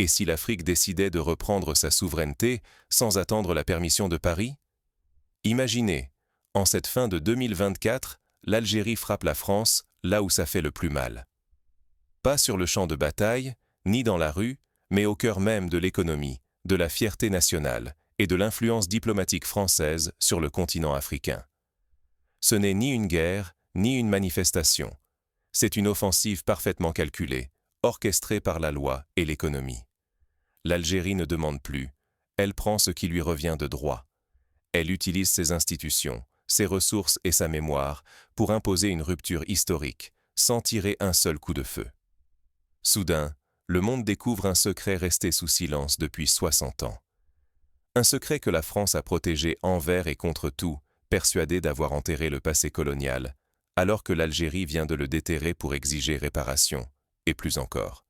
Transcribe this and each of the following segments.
Et si l'Afrique décidait de reprendre sa souveraineté sans attendre la permission de Paris? Imaginez, en cette fin de 2024, l'Algérie frappe la France là où ça fait le plus mal. Pas sur le champ de bataille, ni dans la rue, mais au cœur même de l'économie, de la fierté nationale et de l'influence diplomatique française sur le continent africain. Ce n'est ni une guerre, ni une manifestation. C'est une offensive parfaitement calculée, orchestrée par la loi et l'économie. L'Algérie ne demande plus, elle prend ce qui lui revient de droit. Elle utilise ses institutions, ses ressources et sa mémoire pour imposer une rupture historique, sans tirer un seul coup de feu. Soudain, le monde découvre un secret resté sous silence depuis 60 ans. Un secret que la France a protégé envers et contre tout, persuadée d'avoir enterré le passé colonial, alors que l'Algérie vient de le déterrer pour exiger réparation, et plus encore.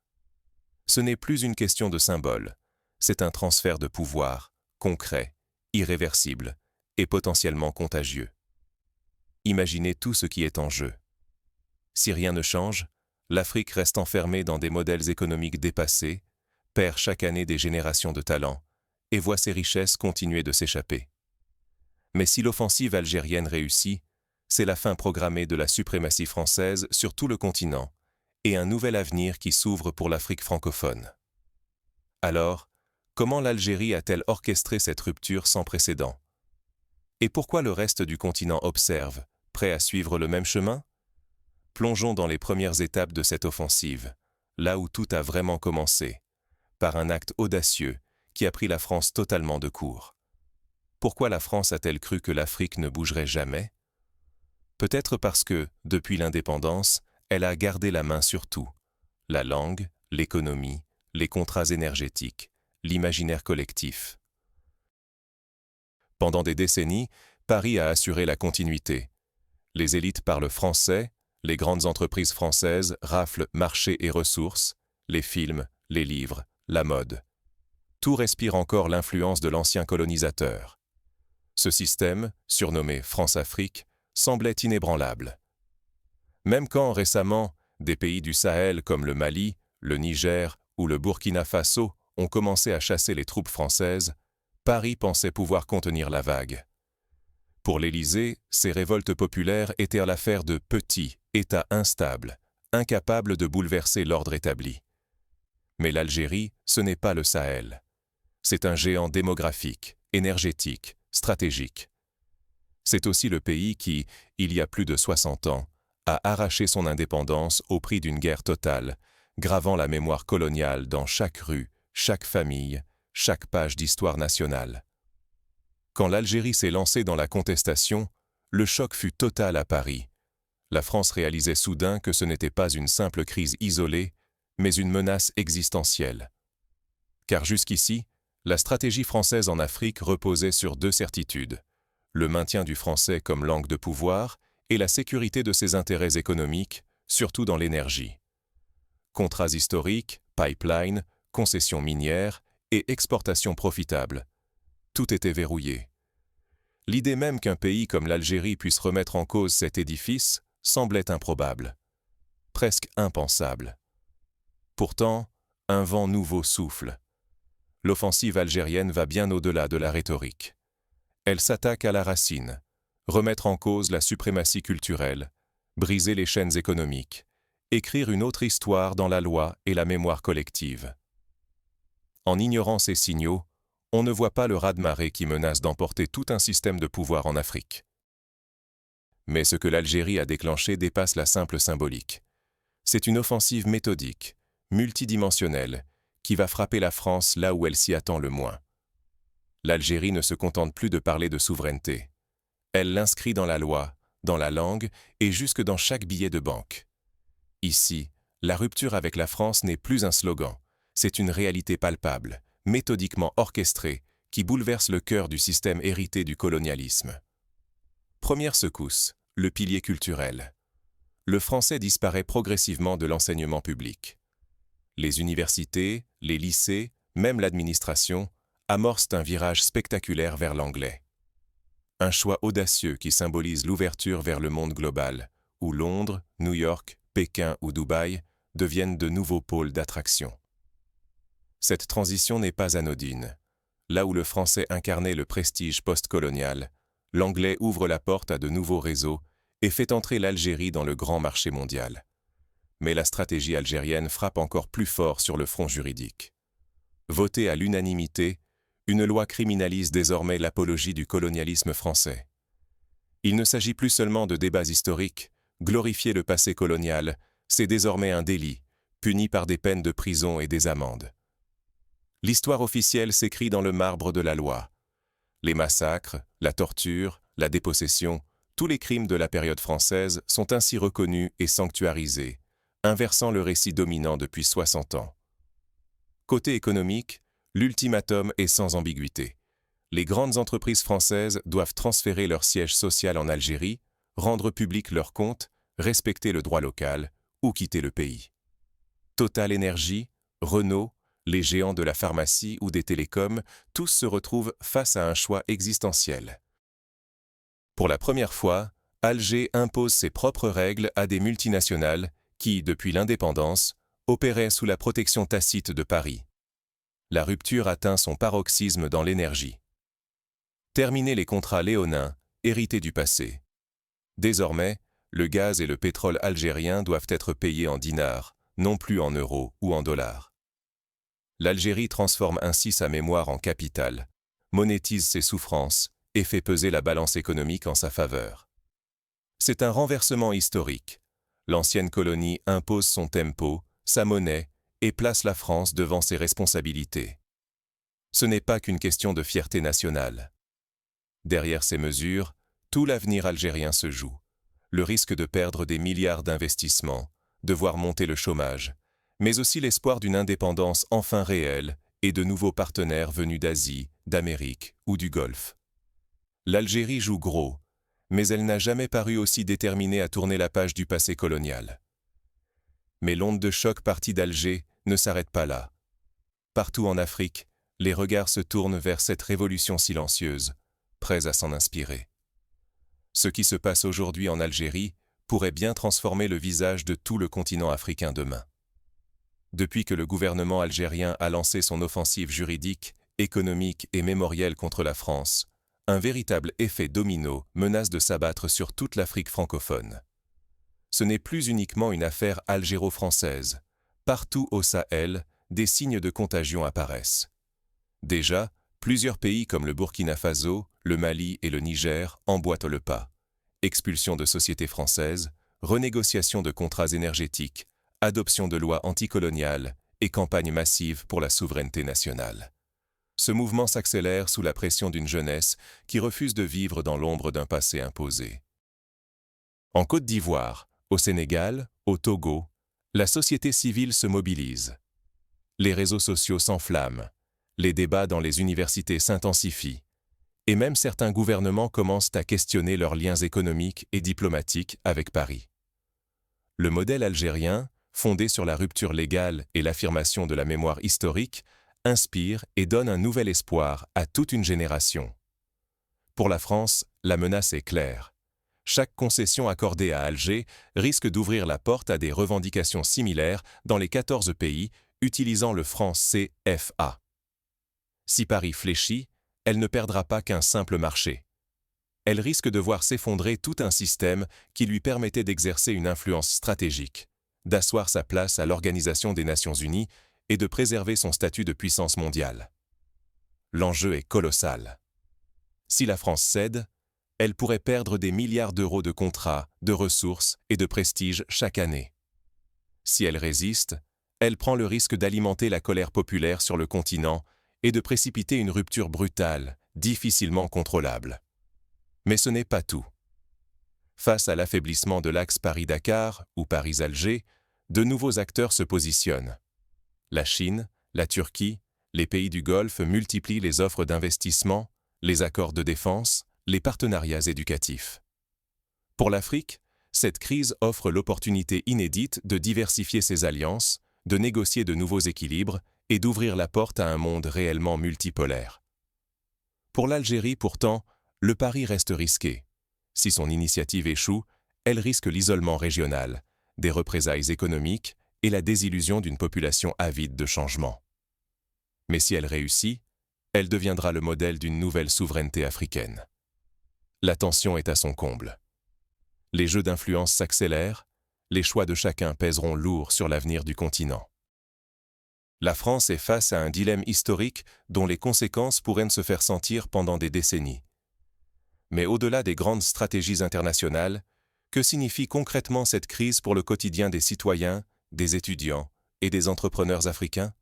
Ce n'est plus une question de symbole, c'est un transfert de pouvoir, concret, irréversible et potentiellement contagieux. Imaginez tout ce qui est en jeu. Si rien ne change, l'Afrique reste enfermée dans des modèles économiques dépassés, perd chaque année des générations de talents et voit ses richesses continuer de s'échapper. Mais si l'offensive algérienne réussit, c'est la fin programmée de la suprématie française sur tout le continent et un nouvel avenir qui s'ouvre pour l'Afrique francophone. Alors, comment l'Algérie a-t-elle orchestré cette rupture sans précédent? Et pourquoi le reste du continent observe, prêt à suivre le même chemin? Plongeons dans les premières étapes de cette offensive, là où tout a vraiment commencé, par un acte audacieux qui a pris la France totalement de court. Pourquoi la France a-t-elle cru que l'Afrique ne bougerait jamais? Peut-être parce que, depuis l'indépendance, elle a gardé la main sur tout. La langue, l'économie, les contrats énergétiques, l'imaginaire collectif. Pendant des décennies, Paris a assuré la continuité. Les élites parlent français, les grandes entreprises françaises raflent marchés et ressources, les films, les livres, la mode. Tout respire encore l'influence de l'ancien colonisateur. Ce système, surnommé France-Afrique, semblait inébranlable. Même quand, récemment, des pays du Sahel comme le Mali, le Niger ou le Burkina Faso ont commencé à chasser les troupes françaises, Paris pensait pouvoir contenir la vague. Pour l'Élysée, ces révoltes populaires étaient l'affaire de petits États instables, incapables de bouleverser l'ordre établi. Mais l'Algérie, ce n'est pas le Sahel. C'est un géant démographique, énergétique, stratégique. C'est aussi le pays qui, il y a plus de 60 ans, a arraché son indépendance au prix d'une guerre totale, gravant la mémoire coloniale dans chaque rue, chaque famille, chaque page d'histoire nationale. Quand l'Algérie s'est lancée dans la contestation, le choc fut total à Paris. La France réalisait soudain que ce n'était pas une simple crise isolée, mais une menace existentielle. Car jusqu'ici, la stratégie française en Afrique reposait sur deux certitudes: le maintien du français comme langue de pouvoir et la sécurité de ses intérêts économiques, surtout dans l'énergie. Contrats historiques, pipelines, concessions minières et exportations profitables. Tout était verrouillé. L'idée même qu'un pays comme l'Algérie puisse remettre en cause cet édifice semblait improbable, presque impensable. Pourtant, un vent nouveau souffle. L'offensive algérienne va bien au-delà de la rhétorique. Elle s'attaque à la racine, remettre en cause la suprématie culturelle, briser les chaînes économiques, écrire une autre histoire dans la loi et la mémoire collective. En ignorant ces signaux, on ne voit pas le raz-de-marée qui menace d'emporter tout un système de pouvoir en Afrique. Mais ce que l'Algérie a déclenché dépasse la simple symbolique. C'est une offensive méthodique, multidimensionnelle, qui va frapper la France là où elle s'y attend le moins. L'Algérie ne se contente plus de parler de souveraineté. Elle l'inscrit dans la loi, dans la langue et jusque dans chaque billet de banque. Ici, la rupture avec la France n'est plus un slogan, c'est une réalité palpable, méthodiquement orchestrée, qui bouleverse le cœur du système hérité du colonialisme. Première secousse, le pilier culturel. Le français disparaît progressivement de l'enseignement public. Les universités, les lycées, même l'administration, amorcent un virage spectaculaire vers l'anglais. Un choix audacieux qui symbolise l'ouverture vers le monde global, où Londres, New York, Pékin ou Dubaï deviennent de nouveaux pôles d'attraction. Cette transition n'est pas anodine. Là où le français incarnait le prestige postcolonial, l'anglais ouvre la porte à de nouveaux réseaux et fait entrer l'Algérie dans le grand marché mondial. Mais la stratégie algérienne frappe encore plus fort sur le front juridique. Votée à l'unanimité, une loi criminalise désormais l'apologie du colonialisme français. Il ne s'agit plus seulement de débats historiques. Glorifier le passé colonial, c'est désormais un délit, puni par des peines de prison et des amendes. L'histoire officielle s'écrit dans le marbre de la loi. Les massacres, la torture, la dépossession, tous les crimes de la période française sont ainsi reconnus et sanctuarisés, inversant le récit dominant depuis 60 ans. Côté économique, l'ultimatum est sans ambiguïté. Les grandes entreprises françaises doivent transférer leur siège social en Algérie, rendre publics leurs comptes, respecter le droit local ou quitter le pays. Total Énergie, Renault, les géants de la pharmacie ou des télécoms, tous se retrouvent face à un choix existentiel. Pour la première fois, Alger impose ses propres règles à des multinationales qui, depuis l'indépendance, opéraient sous la protection tacite de Paris. La rupture atteint son paroxysme dans l'énergie. Terminer les contrats léonins, hérités du passé. Désormais, le gaz et le pétrole algérien doivent être payés en dinars, non plus en euros ou en dollars. L'Algérie transforme ainsi sa mémoire en capital, monétise ses souffrances et fait peser la balance économique en sa faveur. C'est un renversement historique. L'ancienne colonie impose son tempo, sa monnaie, et place la France devant ses responsabilités. Ce n'est pas qu'une question de fierté nationale. Derrière ces mesures, tout l'avenir algérien se joue. Le risque de perdre des milliards d'investissements, de voir monter le chômage, mais aussi l'espoir d'une indépendance enfin réelle et de nouveaux partenaires venus d'Asie, d'Amérique ou du Golfe. L'Algérie joue gros, mais elle n'a jamais paru aussi déterminée à tourner la page du passé colonial. Mais l'onde de choc partie d'Alger ne s'arrête pas là. Partout en Afrique, les regards se tournent vers cette révolution silencieuse, prêts à s'en inspirer. Ce qui se passe aujourd'hui en Algérie pourrait bien transformer le visage de tout le continent africain demain. Depuis que le gouvernement algérien a lancé son offensive juridique, économique et mémorielle contre la France, un véritable effet domino menace de s'abattre sur toute l'Afrique francophone. Ce n'est plus uniquement une affaire algéro-française. Partout au Sahel, des signes de contagion apparaissent. Déjà, plusieurs pays comme le Burkina Faso, le Mali et le Niger emboîtent le pas. Expulsion de sociétés françaises, renégociation de contrats énergétiques, adoption de lois anticoloniales et campagne massive pour la souveraineté nationale. Ce mouvement s'accélère sous la pression d'une jeunesse qui refuse de vivre dans l'ombre d'un passé imposé. En Côte d'Ivoire, au Sénégal, au Togo, la société civile se mobilise. Les réseaux sociaux s'enflamment, les débats dans les universités s'intensifient, et même certains gouvernements commencent à questionner leurs liens économiques et diplomatiques avec Paris. Le modèle algérien, fondé sur la rupture légale et l'affirmation de la mémoire historique, inspire et donne un nouvel espoir à toute une génération. Pour la France, la menace est claire. Chaque concession accordée à Alger risque d'ouvrir la porte à des revendications similaires dans les 14 pays utilisant le franc CFA. Si Paris fléchit, elle ne perdra pas qu'un simple marché. Elle risque de voir s'effondrer tout un système qui lui permettait d'exercer une influence stratégique, d'asseoir sa place à l'Organisation des Nations Unies et de préserver son statut de puissance mondiale. L'enjeu est colossal. Si la France cède, elle pourrait perdre des milliards d'euros de contrats, de ressources et de prestige chaque année. Si elle résiste, elle prend le risque d'alimenter la colère populaire sur le continent et de précipiter une rupture brutale, difficilement contrôlable. Mais ce n'est pas tout. Face à l'affaiblissement de l'axe Paris-Dakar ou Paris-Alger, de nouveaux acteurs se positionnent. La Chine, la Turquie, les pays du Golfe multiplient les offres d'investissement, les accords de défense, les partenariats éducatifs. Pour l'Afrique, cette crise offre l'opportunité inédite de diversifier ses alliances, de négocier de nouveaux équilibres et d'ouvrir la porte à un monde réellement multipolaire. Pour l'Algérie, pourtant, le pari reste risqué. Si son initiative échoue, elle risque l'isolement régional, des représailles économiques et la désillusion d'une population avide de changement. Mais si elle réussit, elle deviendra le modèle d'une nouvelle souveraineté africaine. La tension est à son comble. Les jeux d'influence s'accélèrent, les choix de chacun pèseront lourd sur l'avenir du continent. La France est face à un dilemme historique dont les conséquences pourraient se faire sentir pendant des décennies. Mais au-delà des grandes stratégies internationales, que signifie concrètement cette crise pour le quotidien des citoyens, des étudiants et des entrepreneurs africains?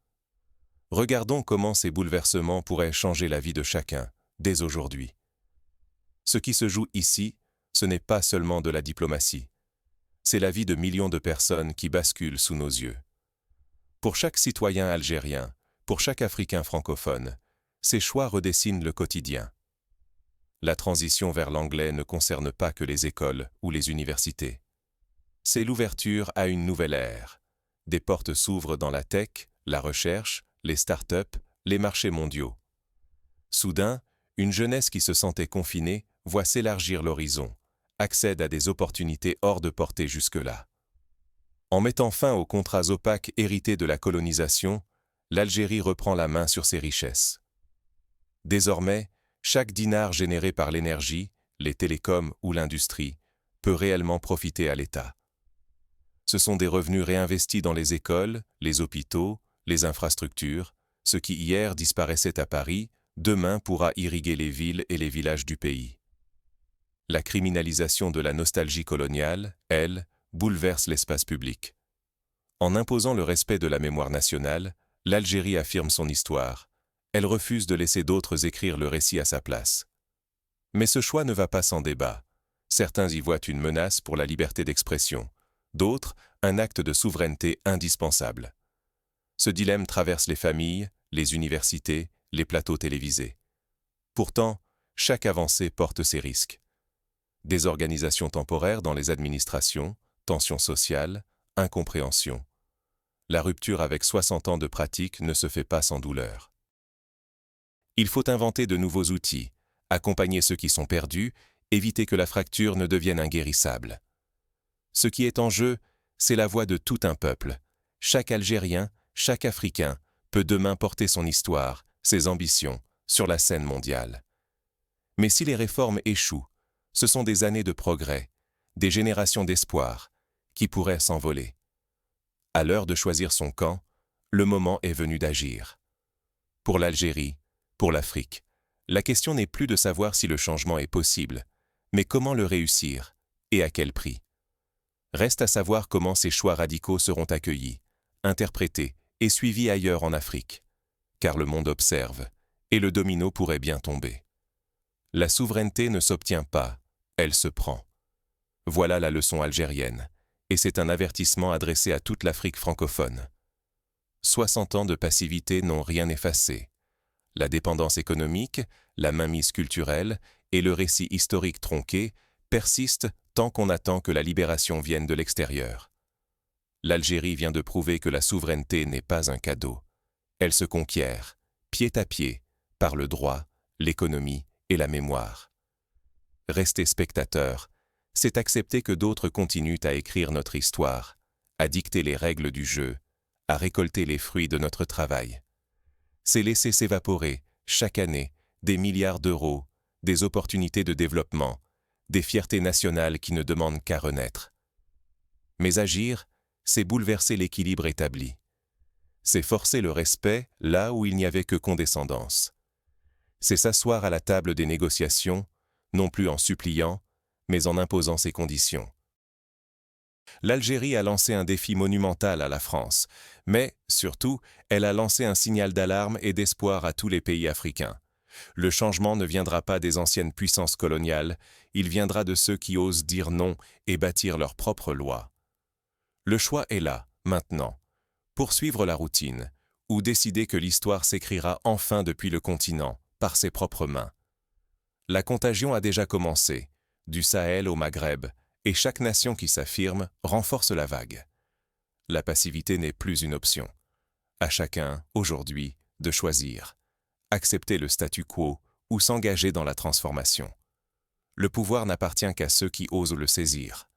Regardons comment ces bouleversements pourraient changer la vie de chacun, dès aujourd'hui. Ce qui se joue ici, ce n'est pas seulement de la diplomatie. C'est la vie de millions de personnes qui basculent sous nos yeux. Pour chaque citoyen algérien, pour chaque Africain francophone, ces choix redessinent le quotidien. La transition vers l'anglais ne concerne pas que les écoles ou les universités. C'est l'ouverture à une nouvelle ère. Des portes s'ouvrent dans la tech, la recherche, les start-up, les marchés mondiaux. Soudain, une jeunesse qui se sentait confinée voit s'élargir l'horizon, accède à des opportunités hors de portée jusque-là. En mettant fin aux contrats opaques hérités de la colonisation, l'Algérie reprend la main sur ses richesses. Désormais, chaque dinar généré par l'énergie, les télécoms ou l'industrie peut réellement profiter à l'État. Ce sont des revenus réinvestis dans les écoles, les hôpitaux, les infrastructures. Ce qui hier disparaissait à Paris, demain pourra irriguer les villes et les villages du pays. La criminalisation de la nostalgie coloniale, elle, bouleverse l'espace public. En imposant le respect de la mémoire nationale, l'Algérie affirme son histoire. Elle refuse de laisser d'autres écrire le récit à sa place. Mais ce choix ne va pas sans débat. Certains y voient une menace pour la liberté d'expression, d'autres, un acte de souveraineté indispensable. Ce dilemme traverse les familles, les universités, les plateaux télévisés. Pourtant, chaque avancée porte ses risques. Désorganisation temporaire dans les administrations, tensions sociales, incompréhension. La rupture avec 60 ans de pratique ne se fait pas sans douleur. Il faut inventer de nouveaux outils, accompagner ceux qui sont perdus, éviter que la fracture ne devienne inguérissable. Ce qui est en jeu, c'est la voix de tout un peuple. Chaque Algérien, chaque Africain peut demain porter son histoire, ses ambitions, sur la scène mondiale. Mais si les réformes échouent, ce sont des années de progrès, des générations d'espoir, qui pourraient s'envoler. À l'heure de choisir son camp, le moment est venu d'agir. Pour l'Algérie, pour l'Afrique, la question n'est plus de savoir si le changement est possible, mais comment le réussir, et à quel prix. Reste à savoir comment ces choix radicaux seront accueillis, interprétés et suivis ailleurs en Afrique. Car le monde observe, et le domino pourrait bien tomber. La souveraineté ne s'obtient pas, elle se prend. Voilà la leçon algérienne, et c'est un avertissement adressé à toute l'Afrique francophone. 60 ans de passivité n'ont rien effacé. La dépendance économique, la mainmise culturelle et le récit historique tronqué persistent tant qu'on attend que la libération vienne de l'extérieur. L'Algérie vient de prouver que la souveraineté n'est pas un cadeau. Elle se conquiert, pied à pied, par le droit, l'économie et la mémoire. Rester spectateur, c'est accepter que d'autres continuent à écrire notre histoire, à dicter les règles du jeu, à récolter les fruits de notre travail. C'est laisser s'évaporer, chaque année, des milliards d'euros, des opportunités de développement, des fiertés nationales qui ne demandent qu'à renaître. Mais agir, c'est bouleverser l'équilibre établi. C'est forcer le respect là où il n'y avait que condescendance. C'est s'asseoir à la table des négociations, non plus en suppliant, mais en imposant ses conditions. L'Algérie a lancé un défi monumental à la France, mais, surtout, elle a lancé un signal d'alarme et d'espoir à tous les pays africains. Le changement ne viendra pas des anciennes puissances coloniales, il viendra de ceux qui osent dire non et bâtir leurs propres lois. Le choix est là, maintenant. Poursuivre la routine, ou décider que l'histoire s'écrira enfin depuis le continent, par ses propres mains. La contagion a déjà commencé, du Sahel au Maghreb, et chaque nation qui s'affirme renforce la vague. La passivité n'est plus une option. À chacun, aujourd'hui, de choisir. Accepter le statu quo ou s'engager dans la transformation. Le pouvoir n'appartient qu'à ceux qui osent le saisir.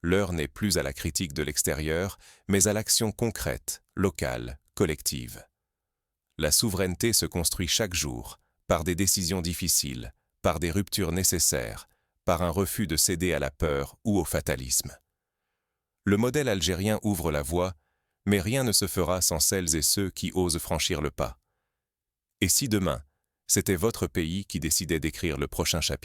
L'heure n'est plus à la critique de l'extérieur, mais à l'action concrète, locale, collective. La souveraineté se construit chaque jour, par des décisions difficiles, par des ruptures nécessaires, par un refus de céder à la peur ou au fatalisme. Le modèle algérien ouvre la voie, mais rien ne se fera sans celles et ceux qui osent franchir le pas. Et si demain, c'était votre pays qui décidait d'écrire le prochain chapitre?